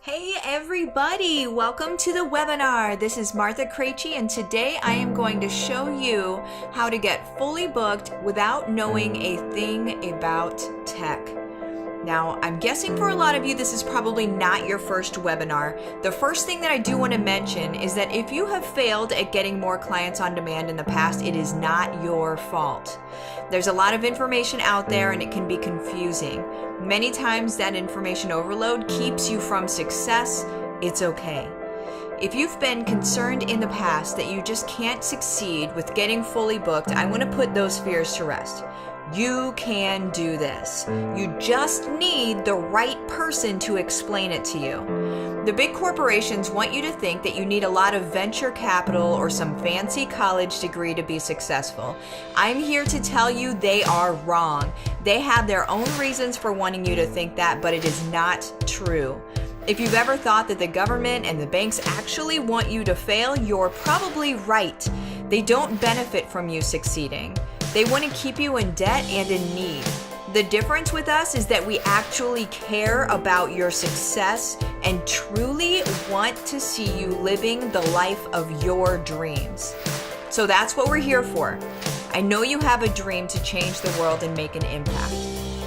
Hey everybody, welcome to the webinar. This is Martha Krejci, and today I am going to show you how to get fully booked without knowing a thing about tech. Now, I'm guessing for a lot of you, this is probably not your first webinar. The first thing that I do want to mention is that if you have failed at getting more clients on demand in the past, it is not your fault. There's a lot of information out there and it can be confusing. Many times that information overload keeps you from success. It's okay. If you've been concerned in the past that you just can't succeed with getting fully booked, I want to put those fears to rest. You can do this. You just need the right person to explain it to you. The big corporations want you to think that you need a lot of venture capital or some fancy college degree to be successful. I'm here to tell you they are wrong. They have their own reasons for wanting you to think that, but it is not true. If you've ever thought that the government and the banks actually want you to fail, you're probably right. They don't benefit from you succeeding. They want to keep you in debt and in need. The difference with us is that we actually care about your success and truly want to see you living the life of your dreams. So that's what we're here for. I know you have a dream to change the world and make an impact,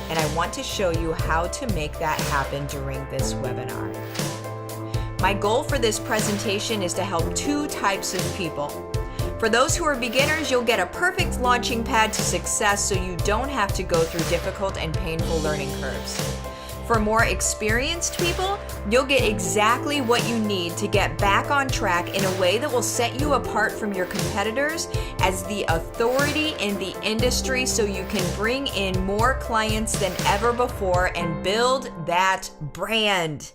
and I want to show you how to make that happen during this webinar. My goal for this presentation is to help two types of people. For those who are beginners, you'll get a perfect launching pad to success so you don't have to go through difficult and painful learning curves. For more experienced people, you'll get exactly what you need to get back on track in a way that will set you apart from your competitors as the authority in the industry so you can bring in more clients than ever before and build that brand.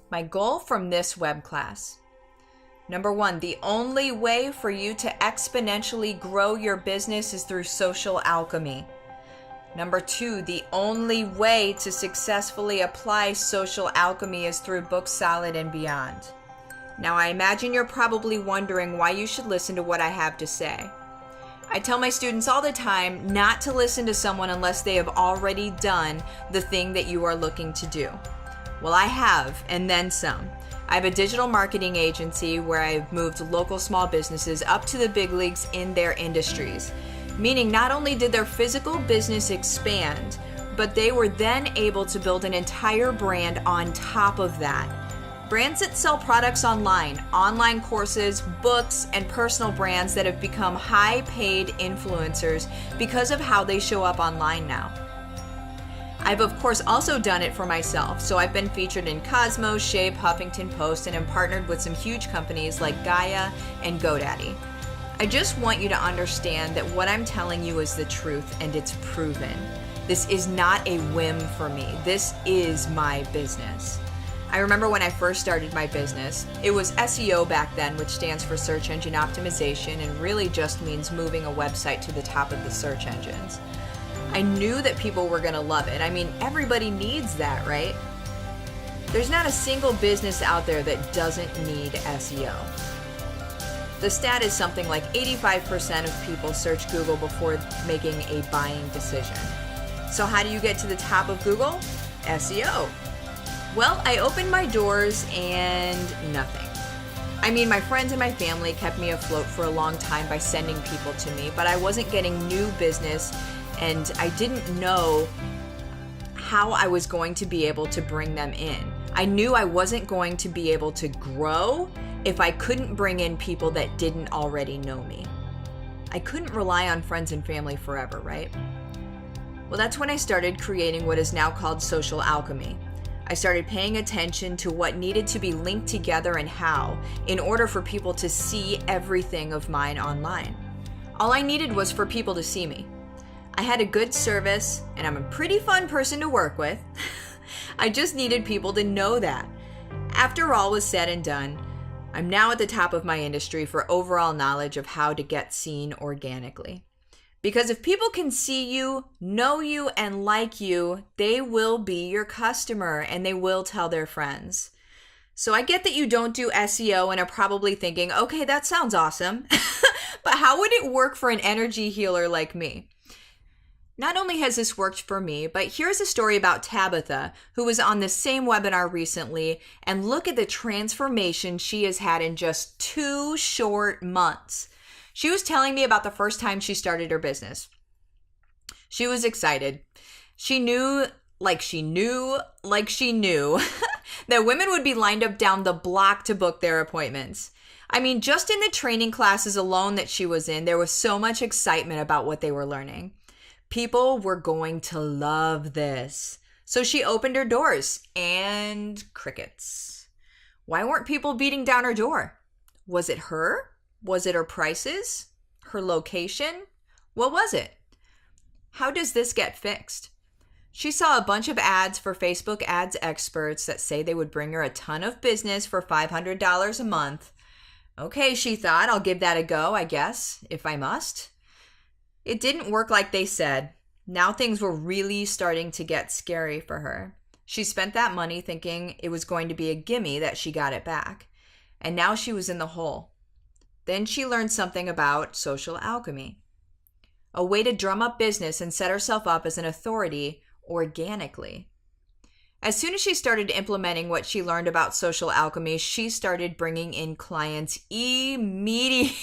My goal from this web class. Number one, the only way for you to exponentially grow your business is through social alchemy. Number two, the only way to successfully apply social alchemy is through Book Solid and beyond. Now, I imagine you're probably wondering why you should listen to what I have to say. I tell my students all the time not to listen to someone unless they have already done the thing that you are looking to do. Well, I have, and then some. I have a digital marketing agency where I've moved local small businesses up to the big leagues in their industries, meaning not only did their physical business expand, but they were then able to build an entire brand on top of that. Brands that sell products online courses, books, and personal brands that have become high-paid influencers because of how they show up online now. I've of course also done it for myself, so I've been featured in Cosmos, Shape, Huffington Post, and am partnered with some huge companies like Gaia and GoDaddy. I just want you to understand that what I'm telling you is the truth and it's proven. This is not a whim for me. This is my business. I remember when I first started my business, it was SEO back then, which stands for search engine optimization and really just means moving a website to the top of the search engines. I knew that people were going to love it. I mean, everybody needs that, right? There's not a single business out there that doesn't need SEO. The stat is something like 85% of people search Google before making a buying decision. So how do you get to the top of Google? SEO. Well, I opened my doors and nothing. I mean, my friends and my family kept me afloat for a long time by sending people to me, but I wasn't getting new business and I didn't know how I was going to be able to bring them in. I knew I wasn't going to be able to grow if I couldn't bring in people that didn't already know me. I couldn't rely on friends and family forever, right? Well, that's when I started creating what is now called social alchemy. I started paying attention to what needed to be linked together and how, in order for people to see everything of mine online. All I needed was for people to see me. I had a good service, and I'm a pretty fun person to work with. I just needed people to know that. After all was said and done, I'm now at the top of my industry for overall knowledge of how to get seen organically. Because if people can see you, know you, and like you, they will be your customer and they will tell their friends. So I get that you don't do SEO and are probably thinking, okay, that sounds awesome. But how would it work for an energy healer like me? Not only has this worked for me, but here's a story about Tabitha, who was on the same webinar recently, and look at the transformation she has had in just 2 short months. She was telling me about the first time she started her business. She was excited. She knew that women would be lined up down the block to book their appointments. I mean, just in the training classes alone that she was in, there was so much excitement about what they were learning. People were going to love this. So she opened her doors and crickets. Why weren't people beating down her door? Was it her? Was it her prices? Her location? What was it? How does this get fixed? She saw a bunch of ads for Facebook ads experts that say they would bring her a ton of business for $500 a month. Okay, she thought, I'll give that a go, I guess, if I must. It didn't work like they said. Now things were really starting to get scary for her. She spent that money thinking it was going to be a gimme that she got it back. And now she was in the hole. Then she learned something about social alchemy. A way to drum up business and set herself up as an authority organically. As soon as she started implementing what she learned about social alchemy, she started bringing in clients immediately.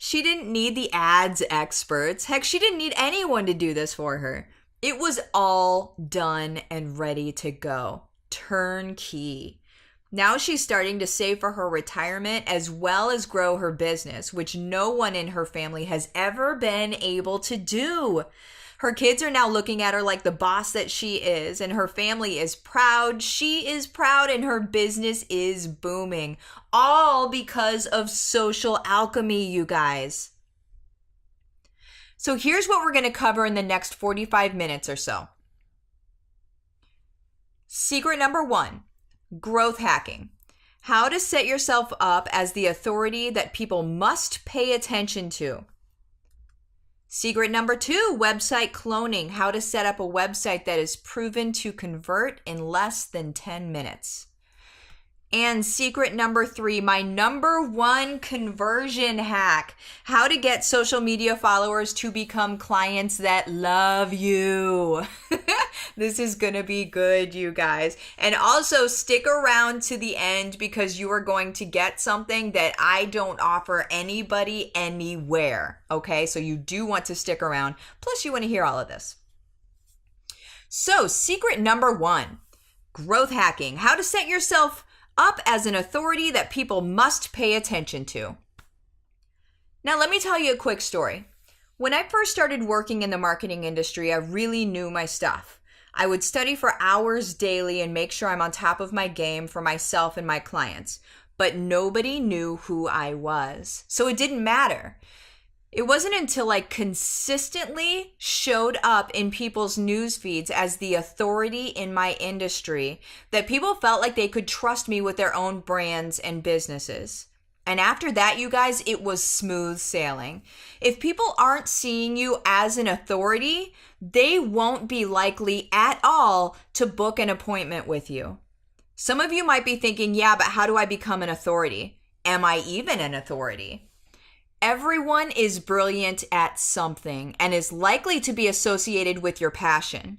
She didn't need the ads experts. Heck, she didn't need anyone to do this for her. It was all done and ready to go. Turnkey. Now she's starting to save for her retirement as well as grow her business, which no one in her family has ever been able to do. Her kids are now looking at her like the boss that she is, and her family is proud. She is proud, and her business is booming. All because of social alchemy, you guys. So here's what we're going to cover in the next 45 minutes or so. Secret number 1, growth hacking. How to set yourself up as the authority that people must pay attention to. Secret number 2, website cloning. How to set up a website that is proven to convert in less than 10 minutes. And secret number 3, my number 1 conversion hack. How to get social media followers to become clients that love you. This is going to be good, you guys. And also stick around to the end because you are going to get something that I don't offer anybody anywhere. Okay, so you do want to stick around. Plus, you want to hear all of this. So, secret number 1, growth hacking. How to set yourself up as an authority that people must pay attention to. Now, let me tell you a quick story. When I first started working in the marketing industry, I really knew my stuff. I would study for hours daily and make sure I'm on top of my game for myself and my clients. But nobody knew who I was. So it didn't matter. It wasn't until I consistently showed up in people's news feeds as the authority in my industry that people felt like they could trust me with their own brands and businesses. And after that, you guys, it was smooth sailing. If people aren't seeing you as an authority, they won't be likely at all to book an appointment with you. Some of you might be thinking, yeah, but how do I become an authority? Am I even an authority? Everyone is brilliant at something and is likely to be associated with your passion.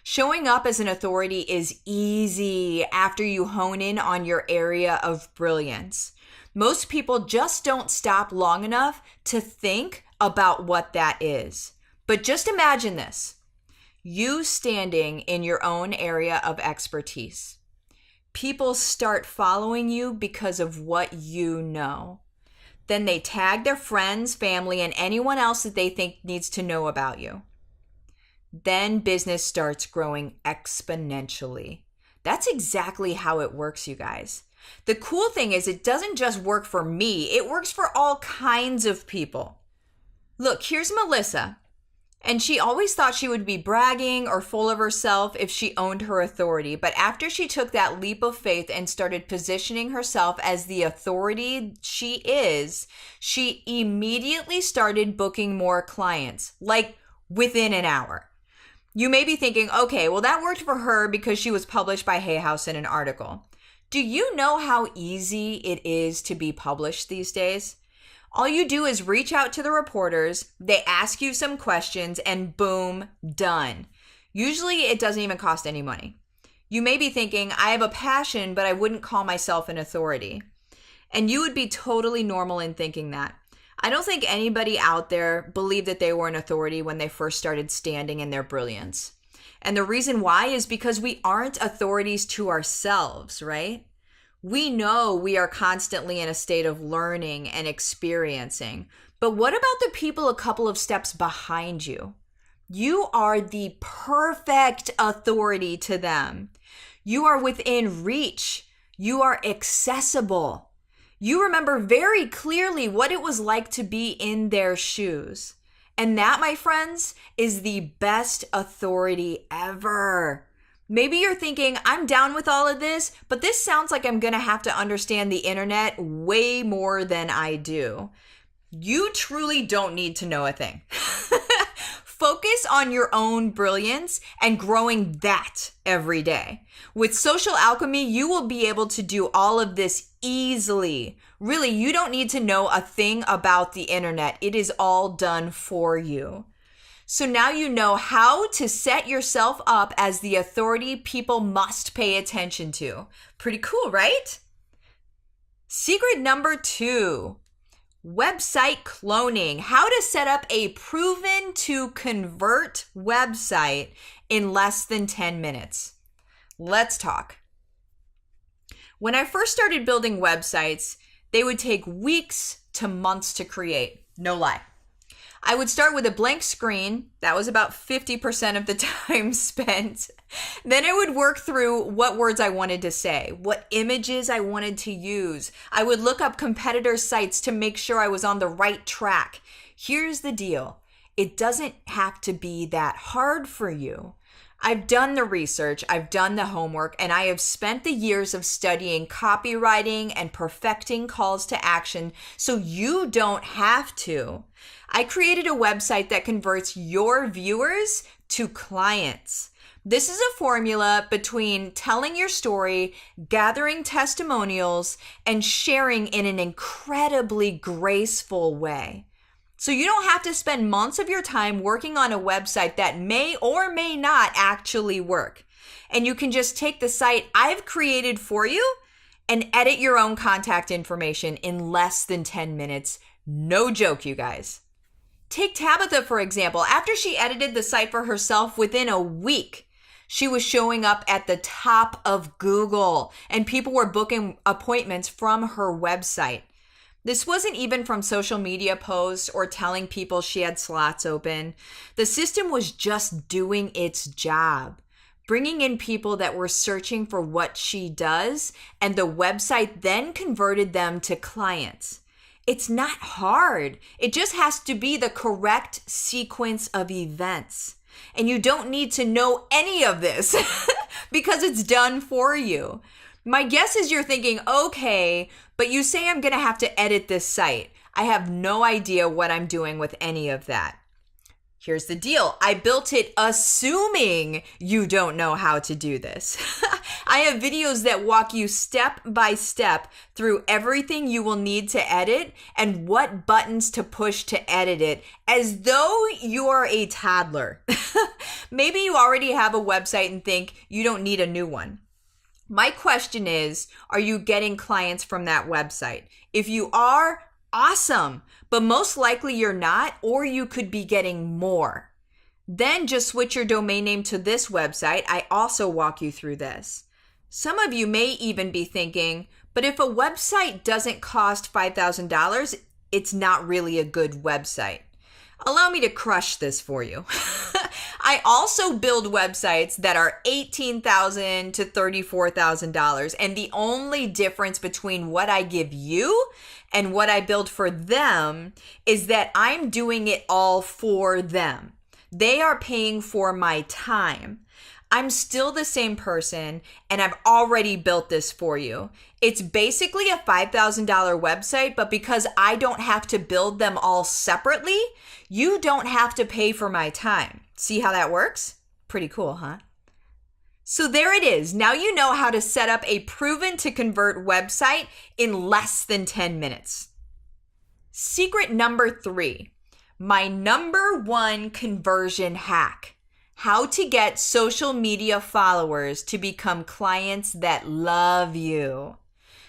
Showing up as an authority is easy after you hone in on your area of brilliance. Most people just don't stop long enough to think about what that is. But just imagine this. You standing in your own area of expertise. People start following you because of what you know. Then they tag their friends, family, and anyone else that they think needs to know about you. Then business starts growing exponentially. That's exactly how it works, you guys. The cool thing is it doesn't just work for me. It works for all kinds of people. Look, here's Melissa. And she always thought she would be bragging or full of herself if she owned her authority. But after she took that leap of faith and started positioning herself as the authority she is, she immediately started booking more clients, like within an hour. You may be thinking, okay, well, that worked for her because she was published by Hay House in an article. Do you know how easy it is to be published these days? All you do is reach out to the reporters, they ask you some questions, and boom, done. Usually it doesn't even cost any money. You may be thinking, I have a passion, but I wouldn't call myself an authority. And you would be totally normal in thinking that. I don't think anybody out there believed that they were an authority when they first started standing in their brilliance. And the reason why is because we aren't authorities to ourselves, right? We know we are constantly in a state of learning and experiencing. But what about the people a couple of steps behind you? You are the perfect authority to them. You are within reach. You are accessible. You remember very clearly what it was like to be in their shoes. And that, my friends, is the best authority ever. Maybe you're thinking, I'm down with all of this, but this sounds like I'm going to have to understand the internet way more than I do. You truly don't need to know a thing. Focus on your own brilliance and growing that every day. With Social Alchemy, you will be able to do all of this easily. Really, you don't need to know a thing about the internet. It is all done for you. So now you know how to set yourself up as the authority people must pay attention to. Pretty cool, right? Secret number 2. Website cloning. How to set up a proven to convert website in less than 10 minutes. Let's talk. When I first started building websites, they would take weeks to months to create. No lie. I would start with a blank screen. That was about 50% of the time spent. Then I would work through what words I wanted to say, what images I wanted to use. I would look up competitor sites to make sure I was on the right track. Here's the deal. It doesn't have to be that hard for you. I've done the research, I've done the homework, and I have spent the years of studying copywriting and perfecting calls to action so you don't have to. I created a website that converts your viewers to clients. This is a formula between telling your story, gathering testimonials, and sharing in an incredibly graceful way. So you don't have to spend months of your time working on a website that may or may not actually work. And you can just take the site I've created for you and edit your own contact information in less than 10 minutes. No joke, you guys. Take Tabitha, for example. After she edited the site for herself, within a week, she was showing up at the top of Google and people were booking appointments from her website. This wasn't even from social media posts or telling people she had slots open. The system was just doing its job, bringing in people that were searching for what she does, and the website then converted them to clients. It's not hard. It just has to be the correct sequence of events. And you don't need to know any of this because it's done for you. My guess is you're thinking, okay, but you say I'm going to have to edit this site. I have no idea what I'm doing with any of that. Here's the deal. I built it assuming you don't know how to do this. I have videos that walk you step by step through everything you will need to edit and what buttons to push to edit it, as though you are a toddler. Maybe you already have a website and think you don't need a new one. My question is, are you getting clients from that website? If you are, awesome, but most likely you're not, or you could be getting more. Then just switch your domain name to this website. I also walk you through this. Some of you may even be thinking, but if a website doesn't cost $5,000, it's not really a good website. Allow me to crush this for you. I also build websites that are $18,000 to $34,000. And the only difference between what I give you and what I build for them is that I'm doing it all for them. They are paying for my time. I'm still the same person and I've already built this for you. It's basically a $5,000 website, but because I don't have to build them all separately, you don't have to pay for my time. See how that works? Pretty cool, huh? So there it is. Now you know how to set up a proven to convert website in less than 10 minutes. Secret number 3, my number 1 conversion hack. How to get social media followers to become clients that love you.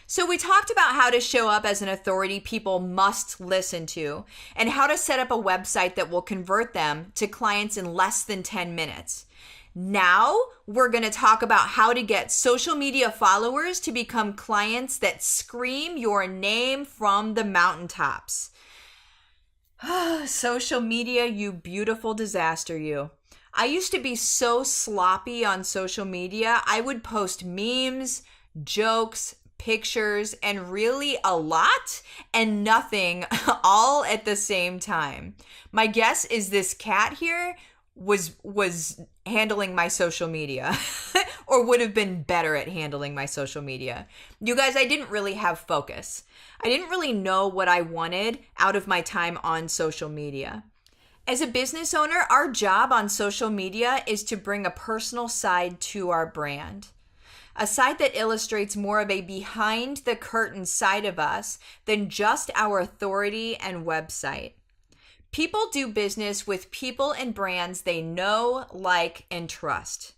So we talked about how to show up as an authority people must listen to, and how to set up a website that will convert them to clients in less than 10 minutes. Now we're going to talk about how to get social media followers to become clients that scream your name from the mountaintops. Social media, you beautiful disaster, you. I used to be so sloppy on social media. I would post memes, jokes, pictures, and really a lot and nothing all at the same time. My guess is this cat here was handling my social media or would have been better at handling my social media. You guys, I didn't really have focus. I didn't really know what I wanted out of my time on social media. As a business owner, our job on social media is to bring a personal side to our brand. A side that illustrates more of a behind the curtain side of us than just our authority and website. People do business with people and brands they know, like, and trust.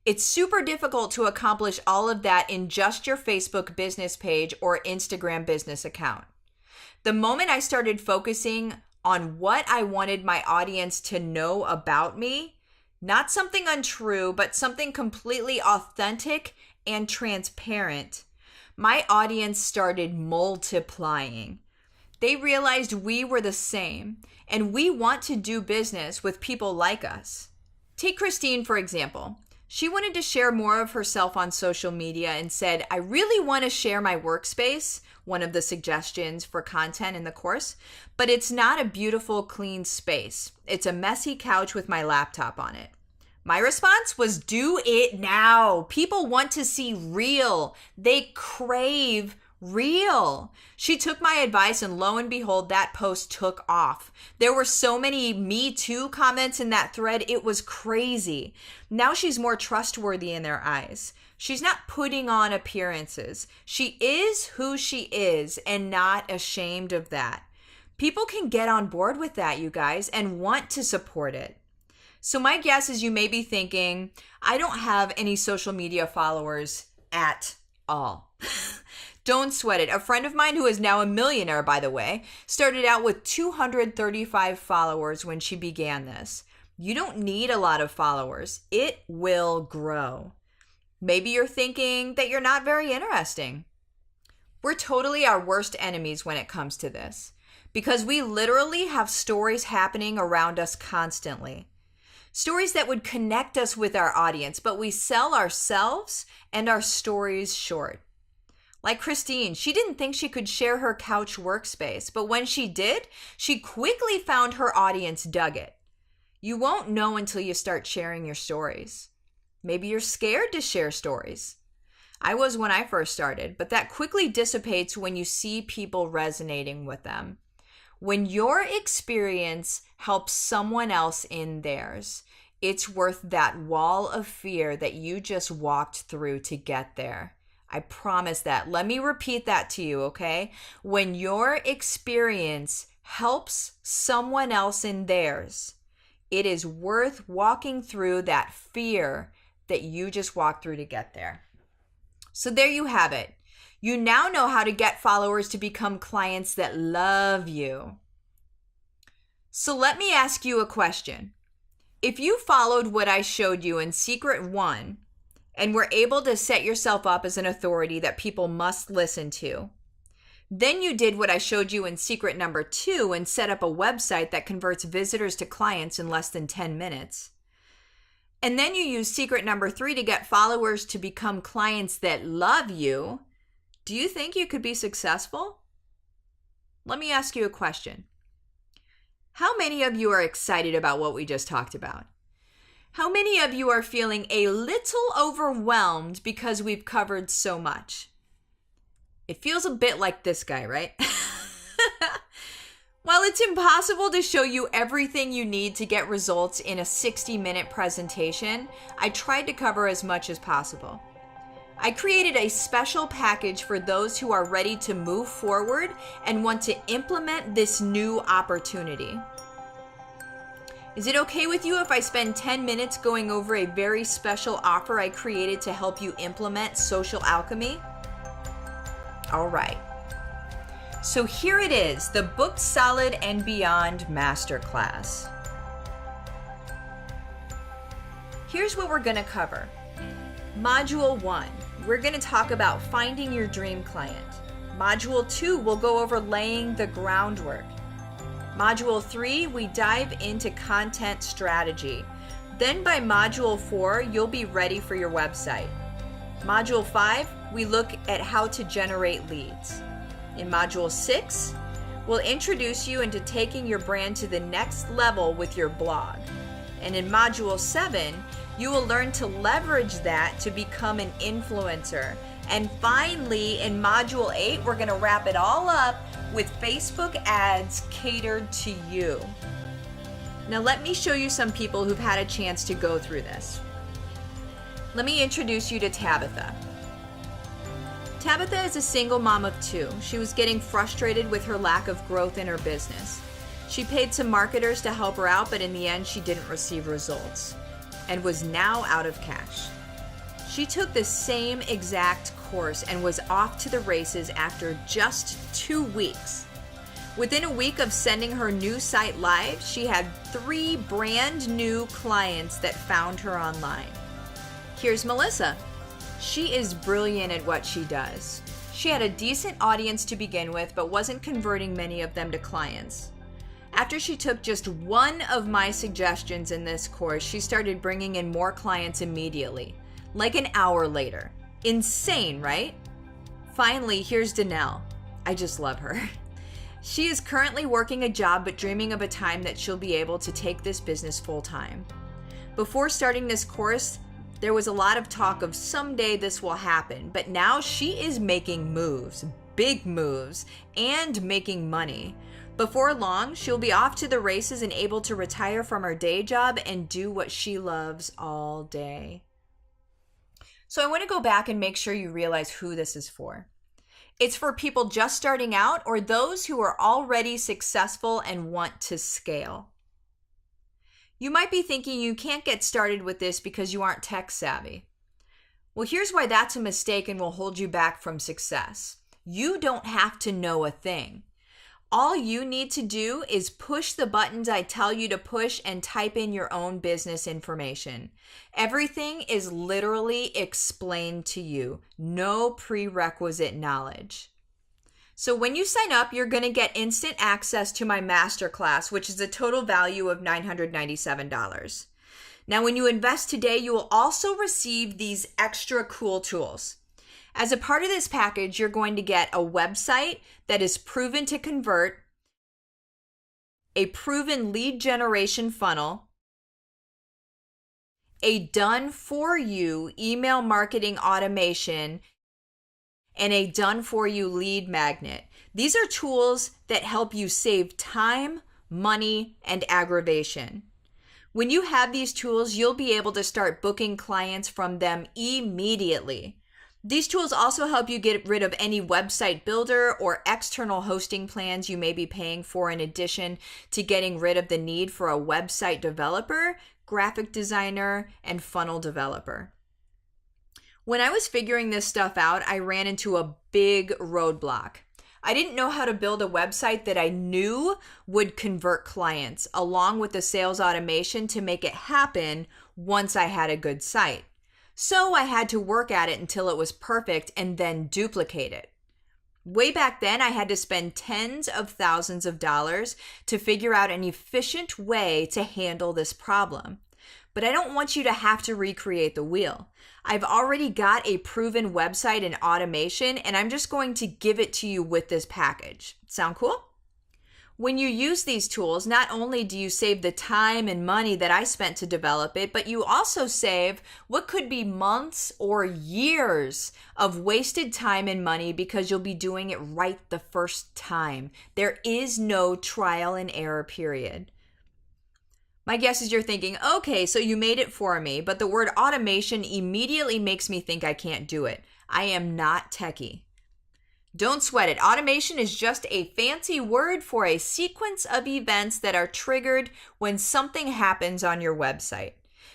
It's super difficult to accomplish all of that in just your Facebook business page or Instagram business account. The moment I started focusing on what I wanted my audience to know about me, not something untrue, but something completely authentic and transparent, my audience started multiplying. They realized we were the same, and we want to do business with people like us. Take Christine, for example. She wanted to share more of herself on social media and said, I really want to share my workspace, one of the suggestions for content in the course, but it's not a beautiful, clean space. It's a messy couch with my laptop on it. My response was, do it now. People want to see real. They crave real. She took my advice, and lo and behold, that post took off. There were so many Me Too comments in that thread. It was crazy. Now she's more trustworthy in their eyes. She's not putting on appearances. She is who she is and not ashamed of that. People can get on board with that, you guys, and want to support it. So my guess is you may be thinking, I don't have any social media followers at all. Don't sweat it. A friend of mine who is now a millionaire, by the way, started out with 235 followers when she began this. You don't need a lot of followers. It will grow. Maybe you're thinking that you're not very interesting. We're totally our worst enemies when it comes to this, because we literally have stories happening around us constantly. Stories that would connect us with our audience, but we sell ourselves and our stories short. Like Christine, she didn't think she could share her couch workspace, but when she did, she quickly found her audience dug it. You won't know until you start sharing your stories. Maybe you're scared to share stories. I was when I first started, but that quickly dissipates when you see people resonating with them. When your experience helps someone else in theirs, it's worth that wall of fear that you just walked through to get there. I promise that. Let me repeat that to you, okay? When your experience helps someone else in theirs, it is worth walking through that fear that you just walked through to get there. So there you have it. You now know how to get followers to become clients that love you. So let me ask you a question. If you followed what I showed you in Secret 1 and were able to set yourself up as an authority that people must listen to, then you did what I showed you in Secret number 2 and set up a website that converts visitors to clients in less than 10 minutes. And then you use Secret number 3 to get followers to become clients that love you. Do you think you could be successful? Let me ask you a question. How many of you are excited about what we just talked about? How many of you are feeling a little overwhelmed because we've covered so much? It feels a bit like this guy, right? While it's impossible to show you everything you need to get results in a 60-minute presentation, I tried to cover as much as possible. I created a special package for those who are ready to move forward and want to implement this new opportunity. Is it okay with you if I spend 10 minutes going over a very special offer I created to help you implement social alchemy? All right. So here it is, the Booked Solid and Beyond Masterclass. Here's what we're going to cover. Module 1, we're going to talk about finding your dream client. Module 2, we'll go over laying the groundwork. Module 3, we dive into content strategy. Then by Module 4, you'll be ready for your website. Module 5, we look at how to generate leads. In Module 6, we'll introduce you into taking your brand to the next level with your blog. And in Module 7, you will learn to leverage that to become an influencer. And finally, in Module 8, we're going to wrap it all up with Facebook ads catered to you. Now let me show you some people who've had a chance to go through this. Let me introduce you to Tabitha. Tabitha is a single mom of 2. She was getting frustrated with her lack of growth in her business. She paid some marketers to help her out, but in the end she didn't receive results and was now out of cash. She took the same exact course and was off to the races after just 2 weeks. Within a week of sending her new site live, she had 3 brand new clients that found her online. Here's Melissa. She is brilliant at what she does. She had a decent audience to begin with, but wasn't converting many of them to clients. After she took just one of my suggestions in this course, she started bringing in more clients immediately, like an hour later. Insane, right? Finally, here's Danelle. I just love her. She is currently working a job but dreaming of a time that she'll be able to take this business full time. Before starting this course, there was a lot of talk of someday this will happen, but now she is making moves, big moves, and making money. Before long, she'll be off to the races and able to retire from her day job and do what she loves all day. So I want to go back and make sure you realize who this is for. It's for people just starting out or those who are already successful and want to scale. You might be thinking you can't get started with this because you aren't tech savvy. Well, here's why that's a mistake and will hold you back from success. You don't have to know a thing. All you need to do is push the buttons I tell you to push and type in your own business information. Everything is literally explained to you. No prerequisite knowledge. So when you sign up, you're going to get instant access to my masterclass, which is a total value of $997. Now, when you invest today, you will also receive these extra cool tools. As a part of this package, you're going to get a website that is proven to convert, a proven lead generation funnel, a done-for-you email marketing automation, and a done-for-you lead magnet. These are tools that help you save time, money, and aggravation. When you have these tools, you'll be able to start booking clients from them immediately. These tools also help you get rid of any website builder or external hosting plans you may be paying for, in addition to getting rid of the need for a website developer, graphic designer, and funnel developer. When I was figuring this stuff out, I ran into a big roadblock. I didn't know how to build a website that I knew would convert clients, along with the sales automation to make it happen once I had a good site. So I had to work at it until it was perfect and then duplicate it. Way back then, I had to spend tens of thousands of dollars to figure out an efficient way to handle this problem. But I don't want you to have to recreate the wheel. I've already got a proven website and automation, and I'm just going to give it to you with this package. Sound cool? When you use these tools, not only do you save the time and money that I spent to develop it, but you also save what could be months or years of wasted time and money because you'll be doing it right the first time. There is no trial and error period. My guess is you're thinking, okay, so you made it for me, but the word automation immediately makes me think I can't do it. I am not techie. Don't sweat it. Automation is just a fancy word for a sequence of events that are triggered when something happens on your website.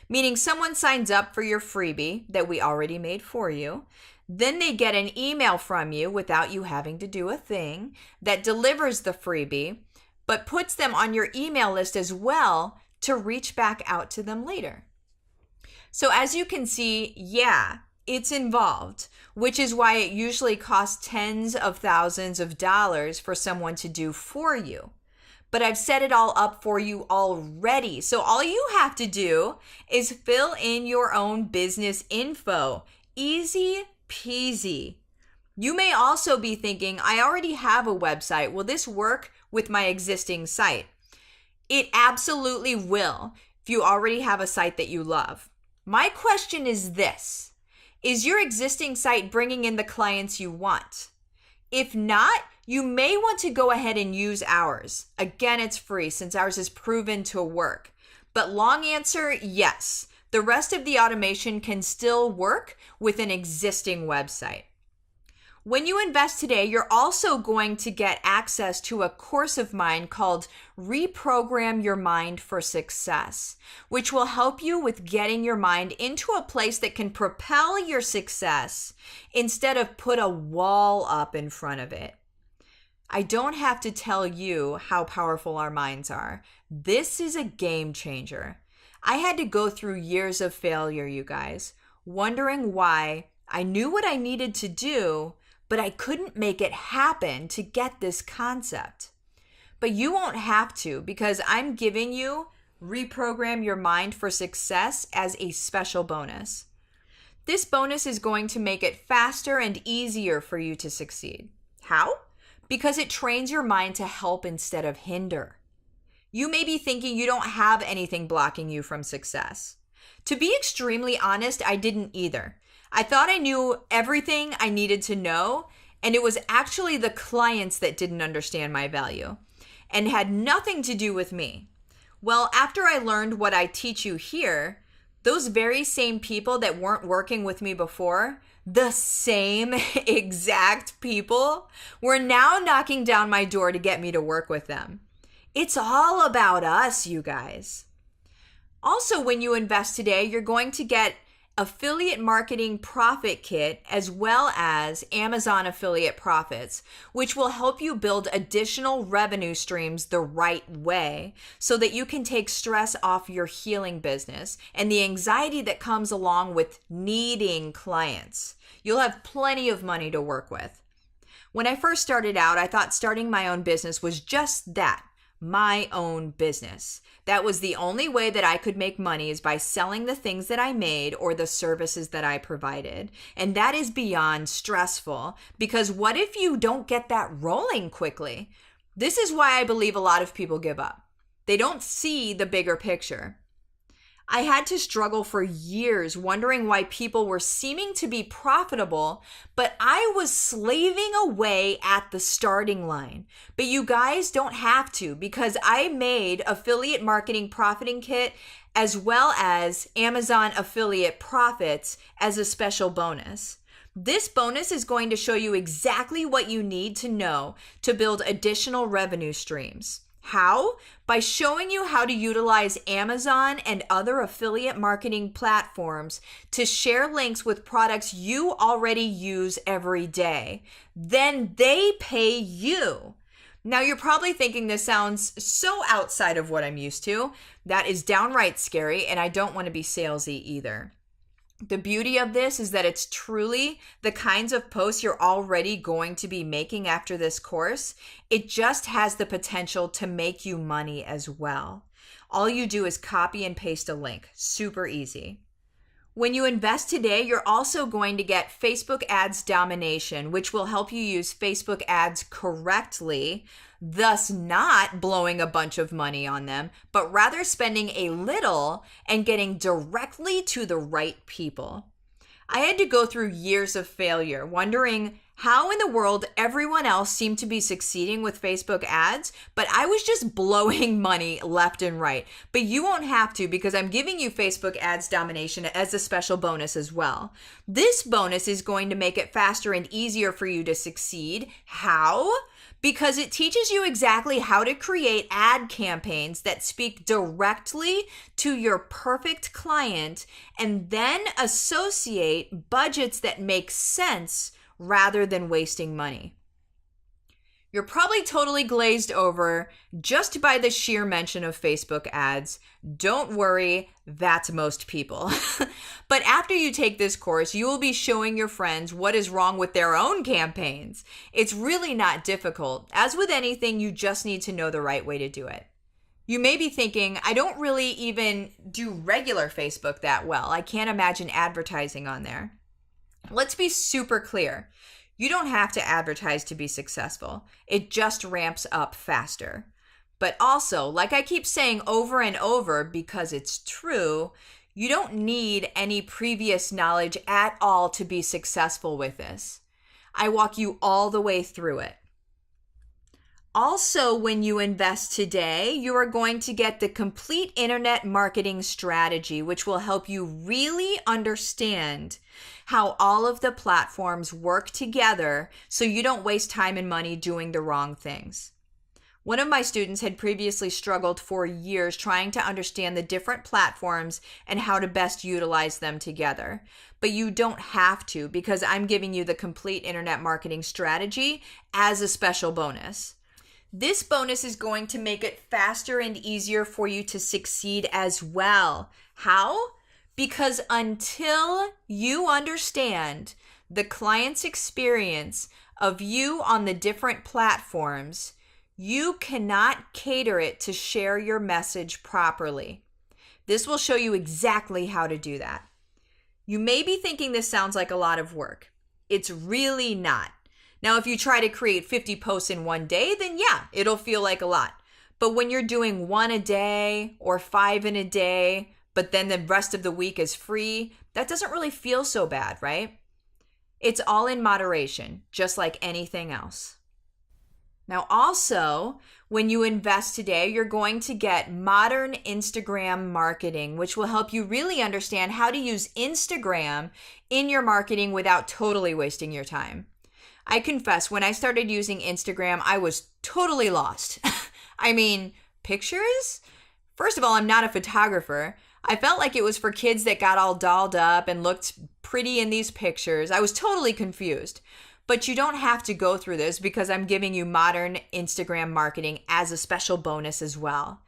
Meaning someone signs up for your freebie that we already made for you. Then they get an email from you without you having to do a thing that delivers the freebie, but puts them on your email list as well to reach back out to them later. So as you can see, yeah, it's involved, which is why it usually costs tens of thousands of dollars for someone to do for you. But I've set it all up for you already. So all you have to do is fill in your own business info. Easy peasy. You may also be thinking, I already have a website. Will this work with my existing site? It absolutely will if you already have a site that you love. My question is this: is your existing site bringing in the clients you want? If not, you may want to go ahead and use ours. Again, it's free since ours is proven to work. But long answer, yes. The rest of the automation can still work with an existing website. When you invest today, you're also going to get access to a course of mine called Reprogram Your Mind for Success, which will help you with getting your mind into a place that can propel your success instead of put a wall up in front of it. I don't have to tell you how powerful our minds are. This is a game changer. I had to go through years of failure, you guys, wondering why I knew what I needed to do, but I couldn't make it happen to get this concept. But you won't have to, because I'm giving you Reprogram Your Mind for Success as a special bonus. This bonus is going to make it faster and easier for you to succeed. How? Because it trains your mind to help instead of hinder. You may be thinking you don't have anything blocking you from success. To be extremely honest, I didn't either. I thought I knew everything I needed to know, and it was actually the clients that didn't understand my value and had nothing to do with me. Well, after I learned what I teach you here, those very same people that weren't working with me before, the same exact people, were now knocking down my door to get me to work with them. It's all about us, you guys. Also, when you invest today, you're going to get Affiliate Marketing Profit Kit as well as Amazon Affiliate Profits, which will help you build additional revenue streams the right way so that you can take stress off your healing business and the anxiety that comes along with needing clients. You'll have plenty of money to work with. When I first started out, I thought starting my own business was just that, my own business. That was the only way that I could make money, is by selling the things that I made or the services that I provided. And that is beyond stressful, because what if you don't get that rolling quickly? This is why I believe a lot of people give up. They don't see the bigger picture. I had to struggle for years wondering why people were seeming to be profitable, but I was slaving away at the starting line. But you guys don't have to, because I made Affiliate Marketing Profiting Kit as well as Amazon Affiliate Profits as a special bonus. This bonus is going to show you exactly what you need to know to build additional revenue streams. How? By showing you how to utilize Amazon and other affiliate marketing platforms to share links with products you already use every day. Then they pay you. Now you're probably thinking this sounds so outside of what I'm used to. That is downright scary, and I don't want to be salesy either. The beauty of this is that it's truly the kinds of posts you're already going to be making after this course. It just has the potential to make you money as well. All you do is copy and paste a link. Super easy. When you invest today, you're also going to get Facebook Ads Domination, which will help you use Facebook ads correctly, thus not blowing a bunch of money on them, but rather spending a little and getting directly to the right people. I had to go through years of failure, wondering how in the world everyone else seemed to be succeeding with Facebook ads, but I was just blowing money left and right. But you won't have to, because I'm giving you Facebook ads domination as a special bonus as well. This bonus is going to make it faster and easier for you to succeed. How? Because it teaches you exactly how to create ad campaigns that speak directly to your perfect client and then associate budgets that make sense rather than wasting money. You're probably totally glazed over just by the sheer mention of Facebook ads. Don't worry, that's most people. But after you take this course, you will be showing your friends what is wrong with their own campaigns. It's really not difficult. As with anything, you just need to know the right way to do it. You may be thinking, I don't really even do regular Facebook that well. I can't imagine advertising on there. Let's be super clear. You don't have to advertise to be successful. It just ramps up faster. But also, like I keep saying over and over because it's true, you don't need any previous knowledge at all to be successful with this. I walk you all the way through it. Also, when you invest today, you are going to get the complete internet marketing strategy, which will help you really understand how all of the platforms work together so you don't waste time and money doing the wrong things. One of my students had previously struggled for years trying to understand the different platforms and how to best utilize them together. But you don't have to, because I'm giving you the complete internet marketing strategy as a special bonus. This bonus is going to make it faster and easier for you to succeed as well. How? Because until you understand the client's experience of you on the different platforms, you cannot cater it to share your message properly. This will show you exactly how to do that. You may be thinking this sounds like a lot of work. It's really not. Now, if you try to create 50 posts in one day, then yeah, it'll feel like a lot. But when you're doing 1 a day or 5 in a day, but then the rest of the week is free, that doesn't really feel so bad, right? It's all in moderation, just like anything else. Now, also, when you invest today, you're going to get modern Instagram marketing, which will help you really understand how to use Instagram in your marketing without totally wasting your time. I confess, when I started using Instagram, I was totally lost. I mean, pictures? First of all, I'm not a photographer. I felt like it was for kids that got all dolled up and looked pretty in these pictures. I was totally confused. But you don't have to go through this because I'm giving you modern Instagram marketing as a special bonus as well.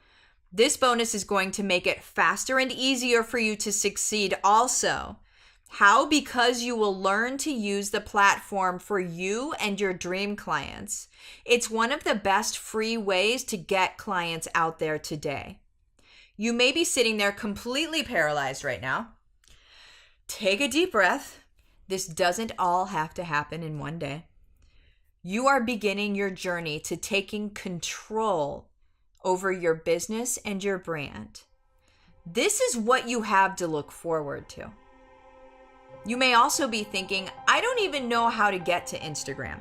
This bonus is going to make it faster and easier for you to succeed also. How? Because you will learn to use the platform for you and your dream clients. It's one of the best free ways to get clients out there today. You may be sitting there completely paralyzed right now. Take a deep breath. This doesn't all have to happen in one day. You are beginning your journey to taking control over your business and your brand. This is what you have to look forward to. You may also be thinking, I don't even know how to get to Instagram.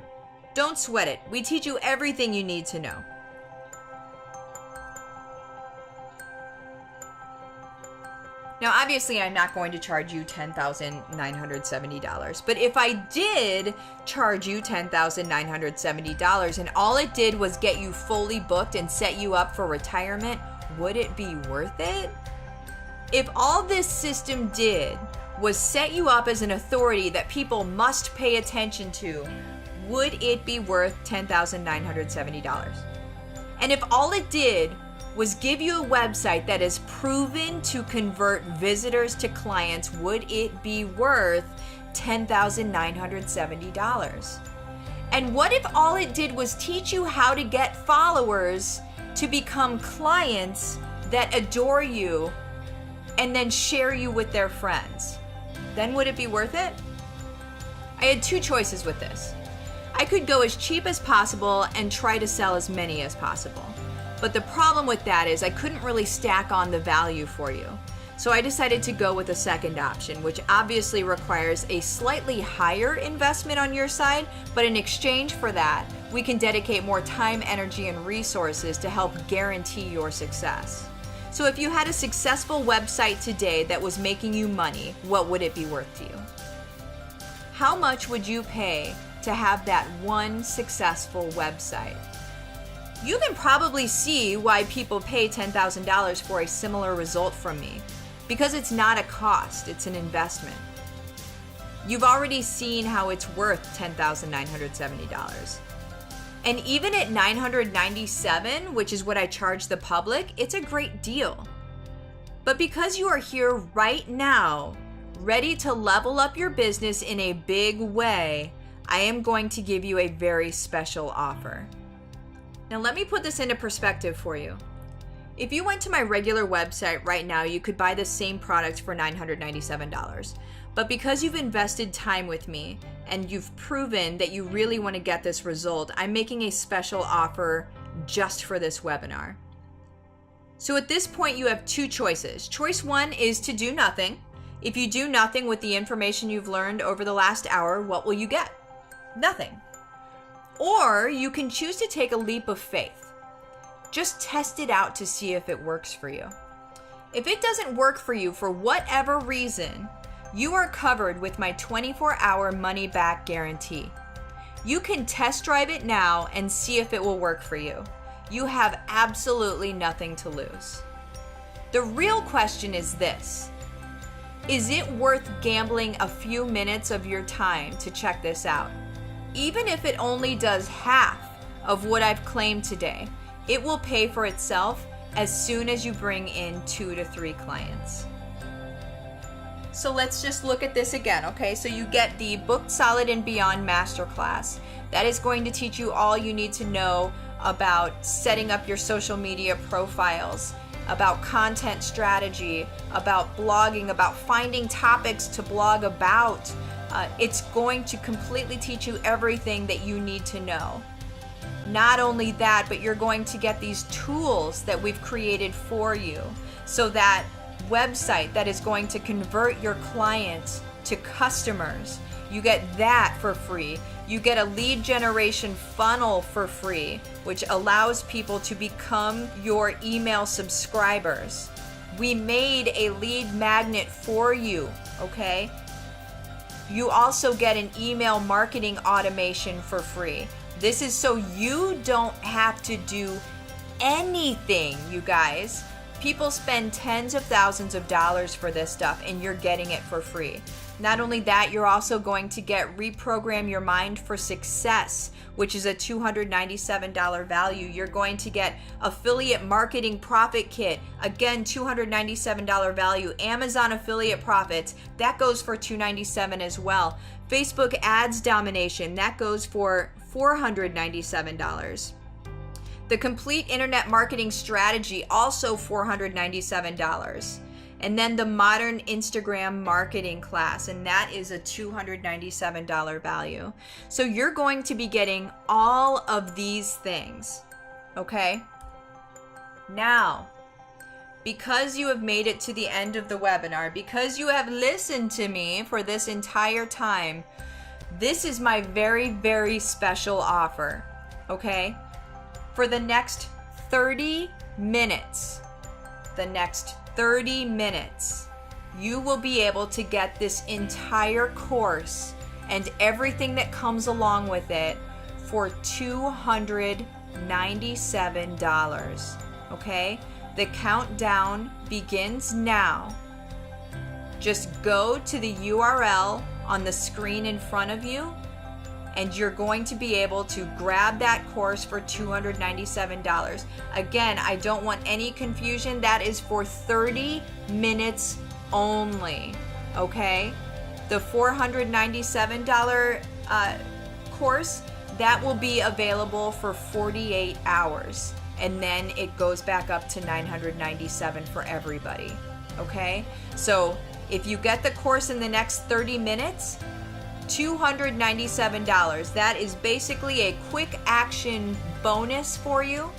Don't sweat it. We teach you everything you need to know. Now, obviously, I'm not going to charge you $10,970, but if I did charge you $10,970 and all it did was get you fully booked and set you up for retirement, would it be worth it? If all this system did was set you up as an authority that people must pay attention to, would it be worth $10,970? And if all it did was give you a website that is proven to convert visitors to clients, would it be worth $10,970? And what if all it did was teach you how to get followers to become clients that adore you and then share you with their friends? Then would it be worth it? I had two choices with this. I could go as cheap as possible and try to sell as many as possible. But the problem with that is I couldn't really stack on the value for you. So I decided to go with a second option, which obviously requires a slightly higher investment on your side, but in exchange for that, we can dedicate more time, energy, and resources to help guarantee your success. So if you had a successful website today that was making you money, what would it be worth to you? How much would you pay to have that one successful website? You can probably see why people pay $10,000 for a similar result from me. Because it's not a cost, it's an investment. You've already seen how it's worth $10,970. And even at $997, which is what I charge the public, it's a great deal. But because you are here right now, ready to level up your business in a big way, I am going to give you a very special offer. Now let me put this into perspective for you. If you went to my regular website right now, you could buy the same product for $997. But because you've invested time with me and you've proven that you really want to get this result, I'm making a special offer just for this webinar. So at this point, you have two choices. Choice one is to do nothing. If you do nothing with the information you've learned over the last hour, what will you get? Nothing. Or you can choose to take a leap of faith. Just test it out to see if it works for you. If it doesn't work for you for whatever reason, you are covered with my 24-hour money-back guarantee. You can test drive it now and see if it will work for you. You have absolutely nothing to lose. The real question is this: is it worth gambling a few minutes of your time to check this out? Even if it only does half of what I've claimed today, it will pay for itself as soon as you bring in 2 to 3 clients. So let's just look at this again, okay? So you get the Booked Solid and Beyond Masterclass. That is going to teach you all you need to know about setting up your social media profiles, about content strategy, about blogging, about finding topics to blog about. It's going to completely teach you everything that you need to know. Not only that, but you're going to get these tools that we've created for you. So that website that is going to convert your clients to customers, you get that for free. You get a lead generation funnel for free, which allows people to become your email subscribers. We made a lead magnet for you, okay? You also get an email marketing automation for free. This is so you don't have to do anything, you guys. People spend tens of thousands of dollars for this stuff, and you're getting it for free. Not only that, you're also going to get Reprogram Your Mind for Success, which is a $297 value. You're going to get Affiliate Marketing Profit Kit, again, $297 value. Amazon Affiliate Profits, that goes for $297 as well. Facebook Ads Domination, that goes for $497. The Complete Internet Marketing Strategy, also $497. And then the Modern Instagram Marketing class, and that is a $297 value. So you're going to be getting all of these things, okay? Now, because you have made it to the end of the webinar, because you have listened to me for this entire time, this is my very, very special offer, okay? For the next 30 minutes, you will be able to get this entire course and everything that comes along with it for $297, okay? The countdown begins now. Just go to the URL on the screen in front of you, and you're going to be able to grab that course for $297. Again, I don't want any confusion. That is for 30 minutes only, okay? The $497 course, that will be available for 48 hours. And then it goes back up to $997 for everybody, okay? So if you get the course in the next 30 minutes, $297. That is basically a quick action bonus for you.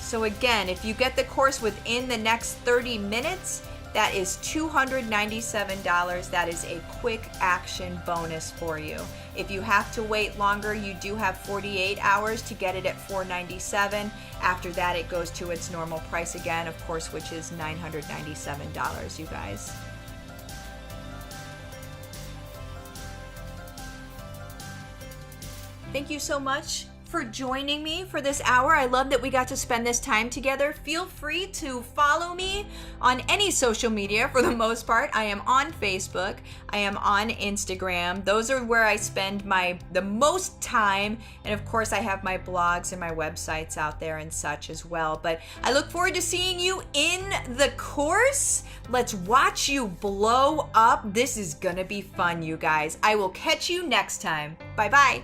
So again, if you get the course within the next 30 minutes, that is $297. That is a quick action bonus for you. If you have to wait longer, you do have 48 hours to get it at $497. After that, it goes to its normal price again, of course, which is $997, you guys. Thank you so much for joining me for this hour. I love that we got to spend this time together. Feel free to follow me on any social media for the most part. I am on Facebook. I am on Instagram. Those are where I spend the most time. And of course, I have my blogs and my websites out there and such as well. But I look forward to seeing you in the course. Let's watch you blow up. This is gonna be fun, you guys. I will catch you next time. Bye-bye.